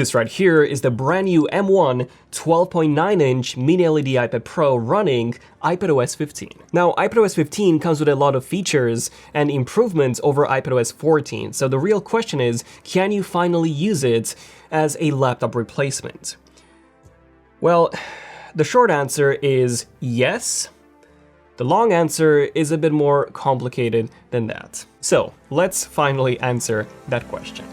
This right here is the brand new M1 12.9-inch Mini LED iPad Pro running iPadOS 15. Now, iPadOS 15 comes with a lot of features and improvements over iPadOS 14, so the real question is, can you finally use it as a laptop replacement? Well, the short answer is yes. The long answer is a bit more complicated than that. So, let's finally answer that question.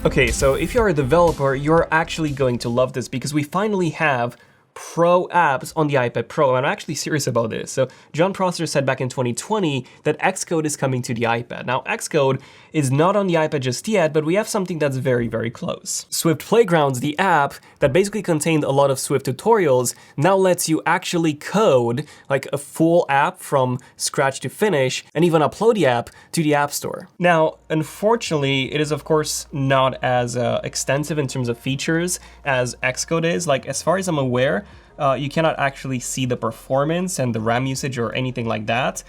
Okay, so if you're a developer, you're actually going to love this because we finally have Pro apps on the iPad Pro, and I'm actually serious about this. So John Prosser said back in 2020 that Xcode is coming to the iPad. Now, Xcode is not on the iPad just yet, but we have something that's very, very close. Swift Playgrounds, the app that basically contained a lot of Swift tutorials, now lets you actually code like a full app from scratch to finish, and even upload the app to the App Store. Now, unfortunately, it is of course not as extensive in terms of features as Xcode is. Like, as far as I'm aware, you cannot actually see the performance and the RAM usage or anything like that.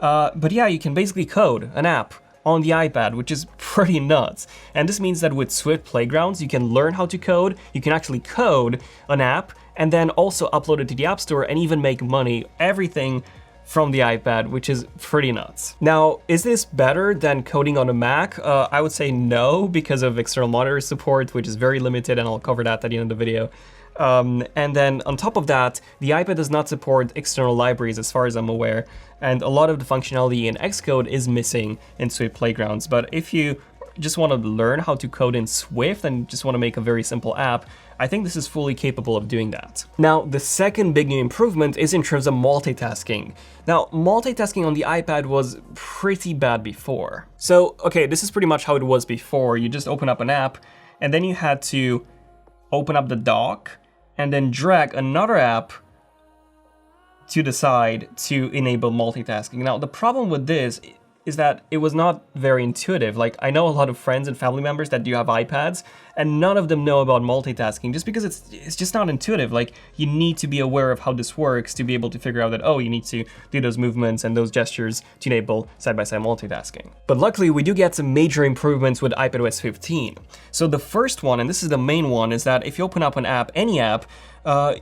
But yeah, you can basically code an app on the iPad, which is pretty nuts. And this means that with Swift Playgrounds, you can learn how to code, you can actually code an app, and then also upload it to the App Store and even make money, everything from the iPad, which is pretty nuts. Now, is this better than coding on a Mac? I would say no, because of external monitor support, which is very limited, and I'll cover that at the end of the video. And then on top of that, the iPad does not support external libraries as far as I'm aware, and a lot of the functionality in Xcode is missing in Swift Playgrounds. But if you just want to learn how to code in Swift and just want to make a very simple app, I think this is fully capable of doing that. Now, the second big new improvement is in terms of multitasking. Now, multitasking on the iPad was pretty bad before. So, okay, this is pretty much how it was before. You just open up an app, and then you had to open up the dock, and then drag another app to the side to enable multitasking. Now, the problem with this is that it was not very intuitive. Like, I know a lot of friends and family members that do have iPads, and none of them know about multitasking just because it's just not intuitive. Like, you need to be aware of how this works to be able to figure out that, oh, you need to do those movements and those gestures to enable side-by-side multitasking. But luckily, we do get some major improvements with iPadOS 15. So the first one, and this is the main one, is that if you open up an app, any app,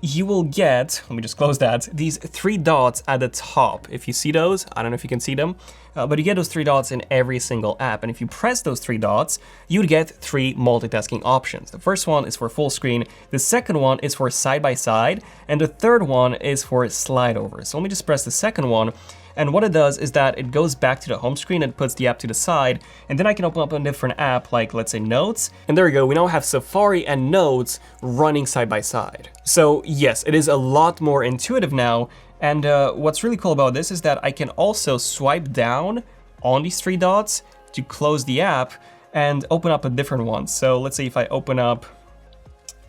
you will get, let me just close that, these 3 dots at the top. If you see those, I don't know if you can see them, but you get those 3 dots in every single app. And if you press those 3 dots, you'd get 3 multitasking options. The first one is for full screen, the second one is for side-by-side, and the third one is for slide over. So let me just press the second one. And what it does is that it goes back to the home screen and puts the app to the side, and then I can open up a different app like, let's say, Notes. And there we go, we now have Safari and Notes running side by side. So yes, it is a lot more intuitive now, and what's really cool about this is that I can also swipe down on these 3 dots to close the app and open up a different one. So let's say if I open up,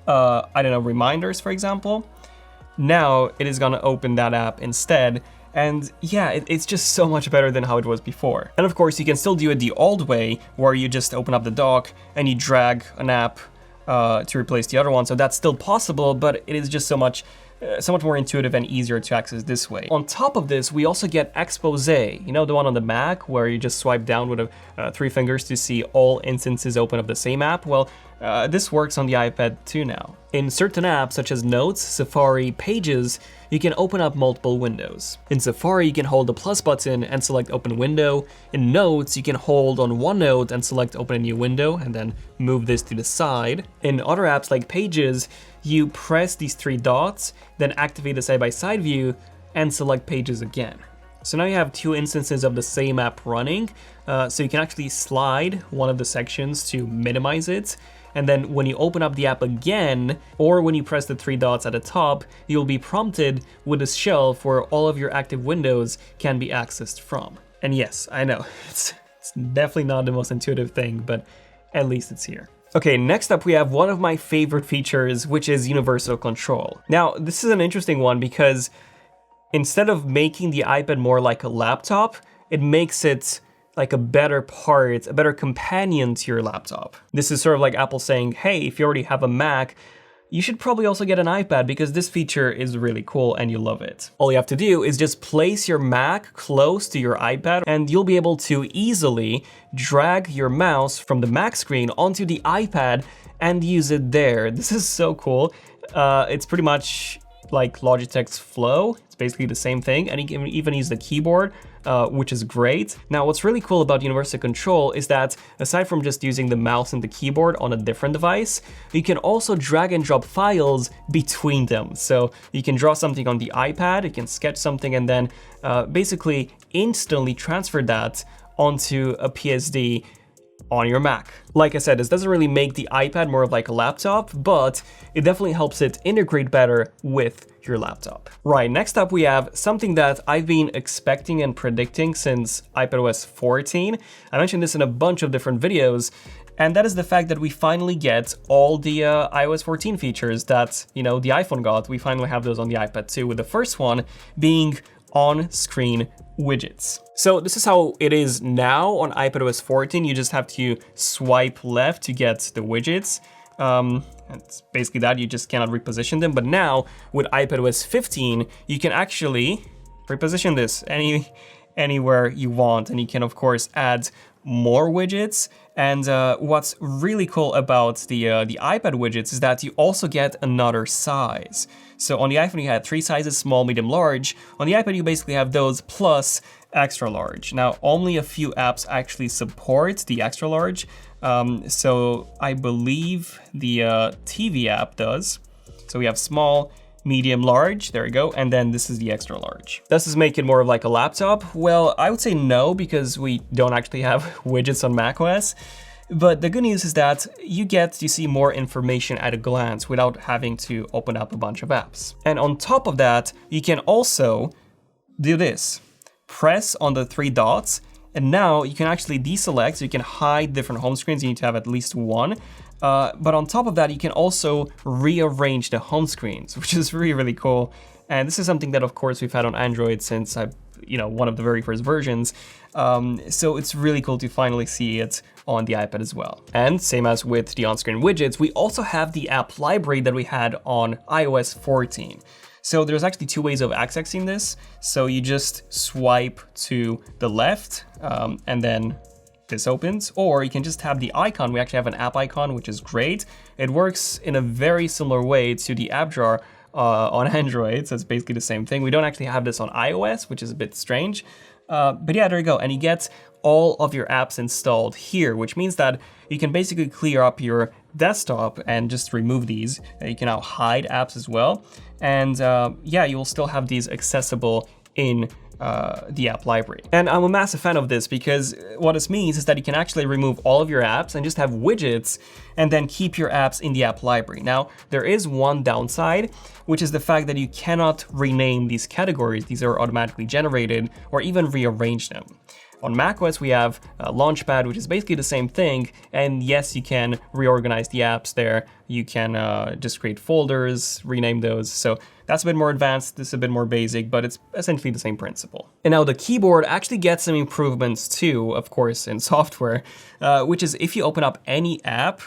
I don't know, Reminders, for example, now it is gonna open that app instead. And yeah, it's just so much better than how it was before. And of course, you can still do it the old way, where you just open up the dock and you drag an app to replace the other one. So that's still possible, but it is just so much more intuitive and easier to access this way. On top of this, we also get Expose, you know, the one on the Mac where you just swipe down with 3 fingers to see all instances open of the same app. Well, this works on the iPad too now. In certain apps such as Notes, Safari, Pages, you can open up multiple windows. In Safari, you can hold the plus button and select open window. In Notes, you can hold on one note and select open a new window and then move this to the side. In other apps like Pages, you press these 3 dots, then activate the side-by-side view and select Pages again. So now you have 2 instances of the same app running, so you can actually slide one of the sections to minimize it. And then when you open up the app again, or when you press the 3 dots at the top, you'll be prompted with a shelf where all of your active windows can be accessed from. And yes, I know, it's definitely not the most intuitive thing, but at least it's here. Okay, next up we have one of my favorite features, which is universal control. Now, this is an interesting one because instead of making the iPad more like a laptop, it makes it like a better part, a better companion to your laptop. This is sort of like Apple saying, hey, if you already have a Mac, you should probably also get an iPad because this feature is really cool and you love it. All you have to do is just place your Mac close to your iPad and you'll be able to easily drag your mouse from the Mac screen onto the iPad and use it there. This is so cool. It's pretty much like Logitech's Flow. It's basically the same thing, and you can even use the keyboard, which is great. Now, what's really cool about Universal Control is that aside from just using the mouse and the keyboard on a different device, you can also drag and drop files between them. So you can draw something on the iPad, you can sketch something, and then basically instantly transfer that onto a PSD on your Mac. Like I said, this doesn't really make the iPad more of like a laptop, but it definitely helps it integrate better with your laptop. Right, next up we have something that I've been expecting and predicting since iPadOS 14. I mentioned this in a bunch of different videos, and that is the fact that we finally get all the iOS 14 features that, the iPhone got. We finally have those on the iPad too, with the first one being on-screen widgets. So this is how it is now on iPadOS 14. You just have to swipe left to get the widgets. It's basically that, you just cannot reposition them. But now with iPadOS 15, you can actually reposition this anywhere you want, and you can of course add more widgets. And what's really cool about the iPad widgets is that you also get another size. So on the iPhone you had 3 sizes, small, medium, large. On the iPad you basically have those plus extra large. Now only a few apps actually support the extra large. So I believe the TV app does. So we have small, medium, large, there we go, and then this is the extra large. Does this make it more of like a laptop? Well, I would say no, because we don't actually have widgets on macOS. But the good news is that you get to see more information at a glance without having to open up a bunch of apps. And on top of that, you can also do this. Press on the 3 dots, and now you can actually deselect, so you can hide different home screens. You need to have at least one. But on top of that, you can also rearrange the home screens, which is really, really cool. And this is something that, of course, we've had on Android since one of the very first versions. So it's really cool to finally see it on the iPad as well. And same as with the on-screen widgets, we also have the app library that we had on iOS 14. So there's actually 2 ways of accessing this. So you just swipe to the left, and then this opens, or you can just have the icon. We actually have an app icon, which is great. It works in a very similar way to the app drawer on Android, so it's basically the same thing. We don't actually have this on iOS, which is a bit strange. But yeah, there you go. And you get all of your apps installed here, which means that you can basically clear up your desktop and just remove these. You can now hide apps as well. And yeah, you will still have these accessible in the app library. And I'm a massive fan of this because what this means is that you can actually remove all of your apps and just have widgets and then keep your apps in the app library. Now, there is one downside, which is the fact that you cannot rename these categories. These are automatically generated, or even rearrange them. On macOS, we have Launchpad, which is basically the same thing. And yes, you can reorganize the apps there. You can just create folders, rename those. So that's a bit more advanced, this is a bit more basic, but it's essentially the same principle. And now the keyboard actually gets some improvements too, of course, in software, which is if you open up any app,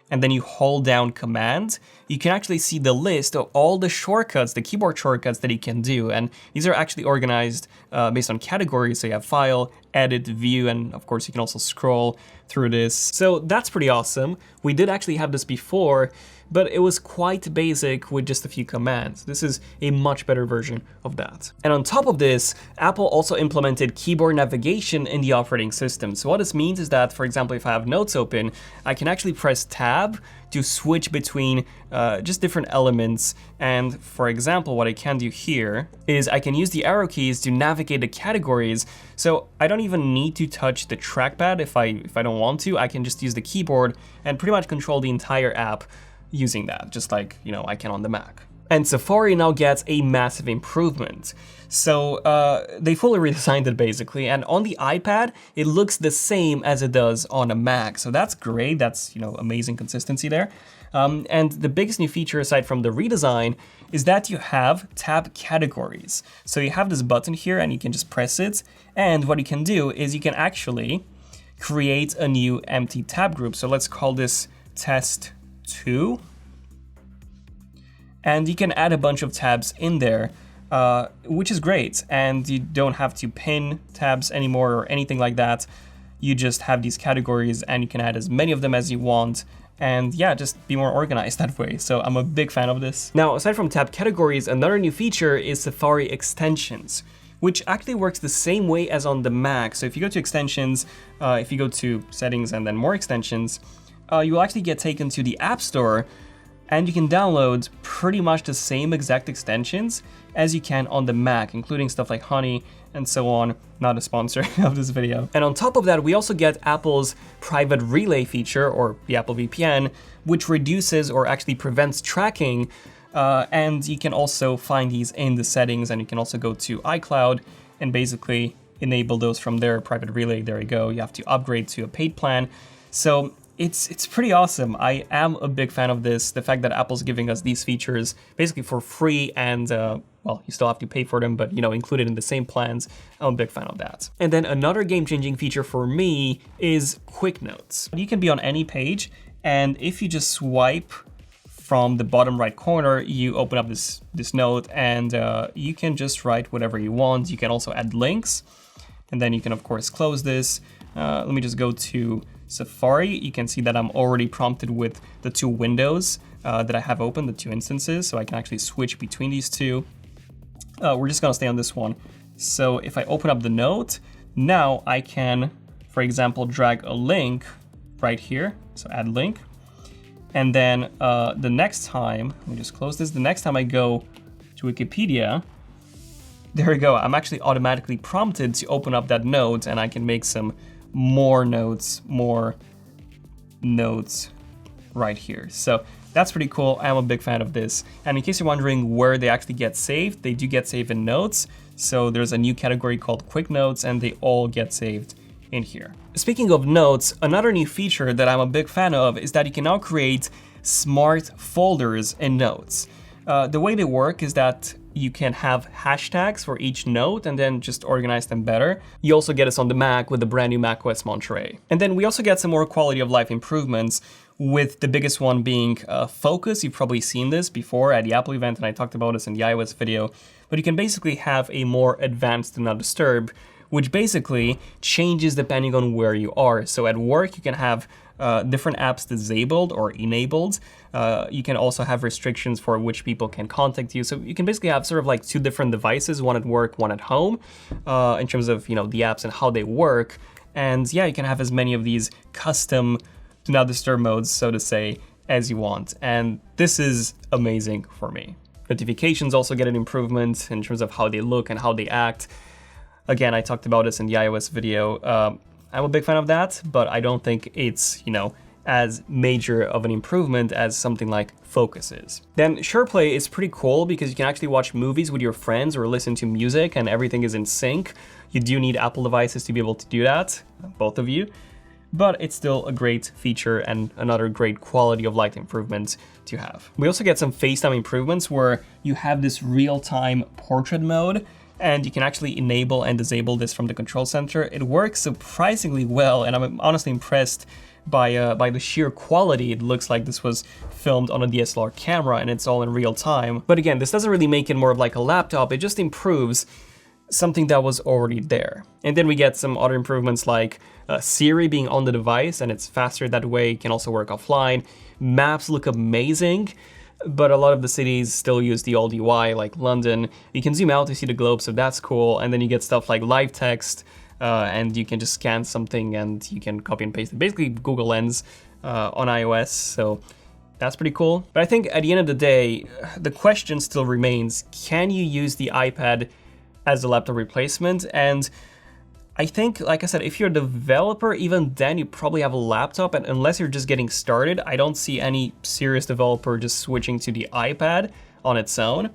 and then you hold down Command, you can actually see the list of all the shortcuts, the keyboard shortcuts that you can do. And these are actually organized based on categories. So you have File, Edit, View, and of course you can also scroll through this. So that's pretty awesome. We did actually have this before, but it was quite basic with just a few commands. This is a much better version of that. And on top of this, Apple also implemented keyboard navigation in the operating system. So what this means is that, for example, if I have notes open, I can actually press Tab to switch between just different elements. And for example, what I can do here is I can use the arrow keys to navigate the categories. So I don't even need to touch the trackpad if I don't want to. I can just use the keyboard and pretty much control the entire app using that, just like, I can on the Mac. And Safari now gets a massive improvement. So they fully redesigned it basically, and on the iPad, it looks the same as it does on a Mac. So that's great, that's amazing consistency there. And the biggest new feature aside from the redesign is that you have tab categories. So you have this button here and you can just press it. And what you can do is you can actually create a new empty tab group. So let's call this test 2. And you can add a bunch of tabs in there, which is great. And you don't have to pin tabs anymore or anything like that. You just have these categories and you can add as many of them as you want. And yeah, just be more organized that way. So I'm a big fan of this. Now, aside from tab categories, another new feature is Safari extensions, which actually works the same way as on the Mac. So if you go to extensions, if you go to settings and then more extensions, you will actually get taken to the App Store and you can download pretty much the same exact extensions as you can on the Mac, including stuff like Honey and so on. Not a sponsor of this video. And on top of that, we also get Apple's private relay feature, or the Apple VPN, which reduces or actually prevents tracking. And you can also find these in the settings, and you can also go to iCloud and basically enable those from there. Private relay, there you go. You have to upgrade to a paid plan. So it's pretty awesome. I am a big fan of this. The fact that Apple's giving us these features basically for free and, well, you still have to pay for them, but, you know, included in the same plans. I'm a big fan of that. And then another game-changing feature for me is Quick Notes. You can be on any page, and if you just swipe from the bottom right corner, you open up this note, and you can just write whatever you want. You can also add links, and then you can, of course, close this. Let me just go to Safari. You can see that I'm already prompted with the two windows that I have open, the two instances, so I can actually switch between these two. We're just gonna stay on this one. So if I open up the note, now I can, for example, drag a link right here. So add link. And then the next time, let me just close this. The next time I go to Wikipedia, there we go. I'm actually automatically prompted to open up that note, and I can make some more notes right here. So that's pretty cool. I'm a big fan of this. And in case you're wondering where they actually get saved, they do get saved in Notes. So there's a new category called Quick Notes, and they all get saved in here. Speaking of notes, another new feature that I'm a big fan of is that you can now create smart folders in Notes. The way they work is that you can have hashtags for each note and then just organize them better. You also get this on the Mac with the brand new macOS Monterey. And then we also get some more quality of life improvements, with the biggest one being focus. You've probably seen this before at the Apple event, and I talked about this in the iOS video, but you can basically have a more advanced do not disturb, which basically changes depending on where you are. So at work, you can have different apps disabled or enabled. You can also have restrictions for which people can contact you. So you can basically have sort of like two different devices, one at work, one at home, in terms of, you know, the apps and how they work. And yeah, you can have as many of these custom do not disturb modes, so to say, as you want. And this is amazing for me. Notifications also get an improvement in terms of how they look and how they act. Again, I talked about this in the iOS video. I'm a big fan of that, but I don't think it's, you know, as major of an improvement as something like Focus is. Then SharePlay is pretty cool because you can actually watch movies with your friends or listen to music and everything is in sync. You do need Apple devices to be able to do that, both of you, but it's still a great feature and another great quality of life improvement to have. We also get some Facetime improvements where you have this real-time portrait mode, and you can actually enable and disable this from the control center. It works surprisingly well, and I'm honestly impressed by the sheer quality. It looks like this was filmed on a DSLR camera and it's all in real time. But again, this doesn't really make it more of like a laptop, it just improves something that was already there. And then we get some other improvements like Siri being on the device and it's faster that way. It can also work offline. Maps look amazing, but a lot of the cities still use the old UI, like London. You can zoom out to see the globe, so that's cool. And then you get stuff like live text, and you can just scan something and you can copy and paste it. Basically Google Lens on iOS, so that's pretty cool. But I think at the end of the day, the question still remains, can you use the iPad as a laptop replacement? And I think, like I said, if you're a developer, even then you probably have a laptop, and unless you're just getting started, I don't see any serious developer just switching to the iPad on its own.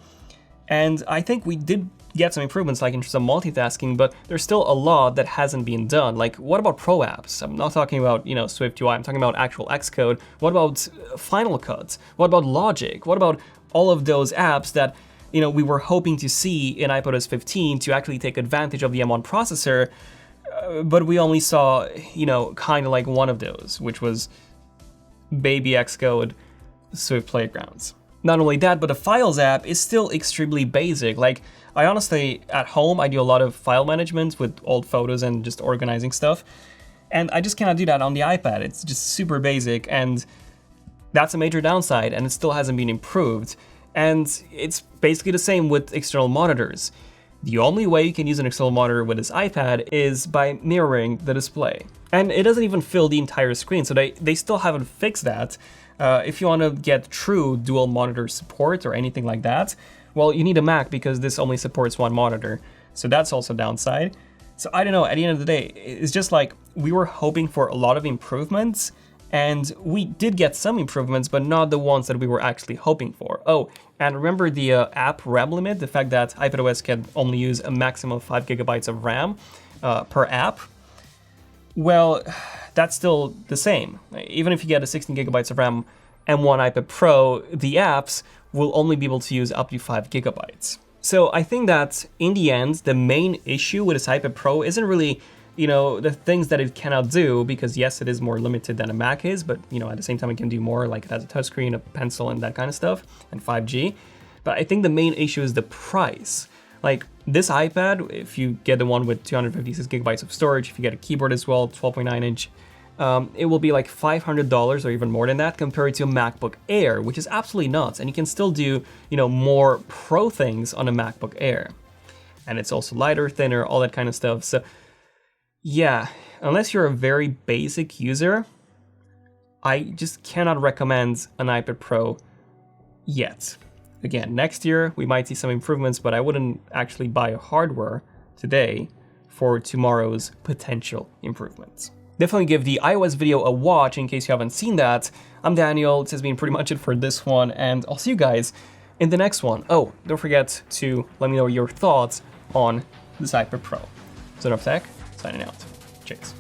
And I think we did get some improvements like in terms of multitasking, but there's still a lot that hasn't been done. Like, what about Pro apps? I'm not talking about, you know, Swift UI, I'm talking about actual Xcode. What about Final Cut? What about Logic? What about all of those apps that, you know, we were hoping to see in iPadOS 15 to actually take advantage of the M1 processor, but we only saw, you know, kind of like one of those, which was baby Xcode Swift Playgrounds. Not only that, but the Files app is still extremely basic. Like, I honestly, at home, I do a lot of file management with old photos and just organizing stuff. And I just cannot do that on the iPad. It's just super basic, and that's a major downside, and it still hasn't been improved. And it's basically the same with external monitors. The only way you can use an external monitor with this iPad is by mirroring the display. And it doesn't even fill the entire screen, so they still haven't fixed that. If you want to get true dual monitor support or anything like that, well, you need a Mac because this only supports one monitor. So that's also a downside. So I don't know, at the end of the day, it's just like we were hoping for a lot of improvements, and we did get some improvements, but not the ones that we were actually hoping for. Oh, and remember the app RAM limit, the fact that iPadOS can only use a maximum of 5 GB of RAM per app? Well, that's still the same. Even if you get a 16 GB of RAM and one iPad Pro, the apps will only be able to use up to 5 GB. So I think that in the end, the main issue with this iPad Pro isn't really, the things that it cannot do, because yes, it is more limited than a Mac is, but at the same time it can do more, like it has a touchscreen, a pencil, and that kind of stuff, and 5G. But I think the main issue is the price. Like this iPad, if you get the one with 256 GB of storage, if you get a keyboard as well, 12.9 inch, it will be like $500 or even more than that compared to a MacBook Air, which is absolutely nuts. And you can still do, more pro things on a MacBook Air. And it's also lighter, thinner, all that kind of stuff. So yeah, unless you're a very basic user, I just cannot recommend an iPad Pro yet. Again, next year we might see some improvements, but I wouldn't actually buy a hardware today for tomorrow's potential improvements. Definitely give the iOS video a watch in case you haven't seen that. I'm Daniel, this has been pretty much it for this one, and I'll see you guys in the next one. Oh, don't forget to let me know your thoughts on this iPad Pro. Zone of Tech, signing out. Cheers.